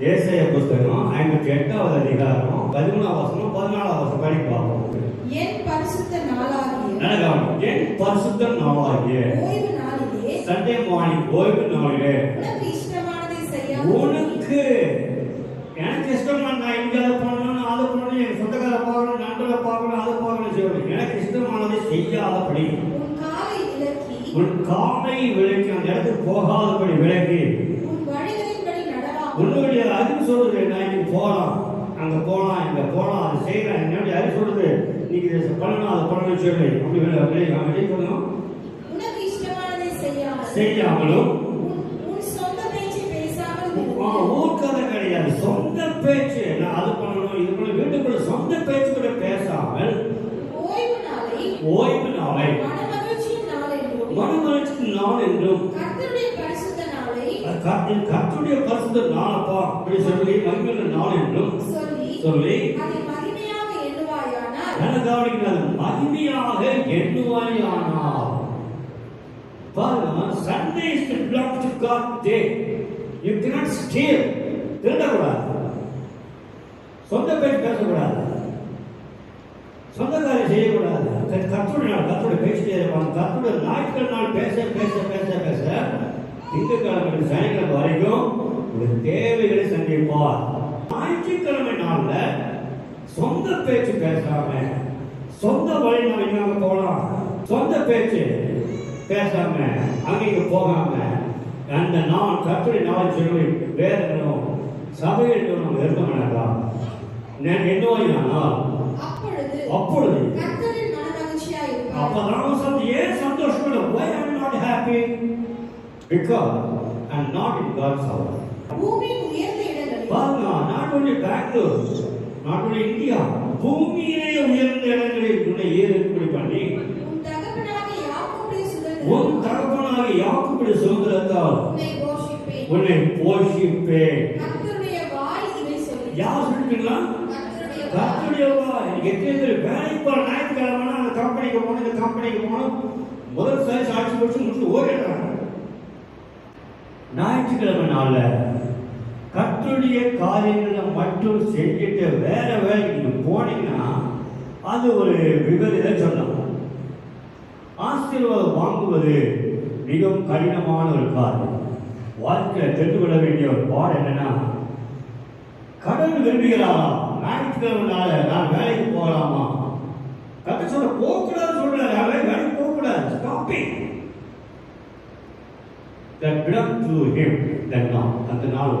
ஏசாயா புத்தகம் 58வது அதிகாரம் 11ஆம் வசனம் 14ஆம் வசனம் படிக்க பார்ப்போம். என் பரிசுத்த நாளாகிய என் பரிசுத்த நாளாகிய ஓய்வு நாளிலே சண்டே மார்னிங் ஓய்வு நாளிலே உனக்கு இஷ்டமானதை செய்ய உனக்கு எனக்கு இஷ்டமான நான் இங்க அதை பண்ணணும் அதை பண்ணணும் என் சொந்தக்கார பார்க்கணும் நண்பரை பார்க்கணும் அதை பார்க்கணும் செய்யணும் எனக்கு இஷ்டமானதை செய்யாதபடி உன் காலை விலக்கி அந்த இடத்துக்கு போகாதபடி விலக்கி உன்னுடைய அறிவு சொல்றது நான் இன்னைக்கு போகலாம் அங்க போகலாம் இங்க போகலாம் அதை செய்யலாம் என்னுடைய அறிவு சொல்றது நீங்க இதை பண்ணணும் அதை பண்ணணும் சொல்லி அப்படி வெளியே சொல்லணும் செய்யாமலும் ஊர்க்கதை கிடையாது சொந்த பேச்சு நான் அது பண்ணணும் இது பண்ணணும் வீட்டுக்குள்ள சொந்த பேச்சு கூட பேசாமல் ஓய்வு நாளை மனமகிழ்ச்சிக்கு நாள் என்றும் கர்த்தருடைய பரிசுத்த நாளப்பா அப்படி சொல்லி மகிமையுள்ள நாள் என்றும் சொல்லி மகிமையாக எண்ணுவாயானால் பாருங்க Sunday is the block to God day you cannot steal திருடக்கூடாது சொந்த பேச்சு பேசக்கூடாது சொந்த காரியம் செய்யக்கூடாது கர்த்தருடைய பேசிட்டே இருப்பாங்க கர்த்தருடைய ஞாயிற்றுக்கிழமை நாள் பேச பேச பேச பேச திங்கட்கிழமை சனிக்கிழமை வரைக்கும் ஒரு தேவைகளை சந்திப்பார் ஞாயிற்றுக்கிழமை நாள்ல சொந்த பேச்சு பேசாம சொந்த வழி நம்ம இங்க போகலாம் சொந்த பேச்சு பேசாம அங்க போகாம அந்த நாள் கர்த்தருடைய நாள் சொல்லி வேதனும் சபையில் நம்ம இருக்க மாட்டாங்களா என்னவாயினால் அப்பொழுது அப்பதான் சொல்ல ஏன் சந்தோஷப்பட why I am not happy because I am not in God's house. பூமியின் உயர்ந்த இடங்களில் பாருங்க not only Bangalore not only India பூமியிலே உயர்ந்த இடங்களில் உன்னை ஏறும்படி பண்ணி உன் தகப்பனாகிய யாக்கோபுடைய சுதந்திரத்தால் உன்னை போஷிப்பேன். யார் சொல்லிட்டீங்களா? கர்த்தருடைய வாய். எத்தனை வேலைக்கு போற ஞாயிற்றுக்கிழமை அந்த கம்பெனிக்கு போகணும் இந்த கம்பெனிக்கு போகணும் முதல் சாரி சாட்சி முடிச்சு ஓடிடுறாங்க. ஞாயிற்றுக்கிழமை நாள்ல கர்த்தருடைய காரியங்களை மட்டும் செஞ்சுட்டு வேற வேலைக்கு நீங்க போனீங்கன்னா அது ஒரு விபரீத சொல்லலாம். ஆசீர்வாதம் வாங்குவது மிகவும் கடினமான ஒரு காரியம். வாழ்க்கையில தெரிந்து கொள்ள வேண்டிய ஒரு பாடம் என்னன்னா கடவுள் விரும்புகிறாரா ஞாயிற்றுக்கிழமை நாள் நான் வேலைக்கு போகலாமா கர்த்தர் சொல்ற போகக்கூடாதுன்னு சொல்றாரு வேலைக்கு போகக்கூடாது stopping that belong to him that now அந்த நாள்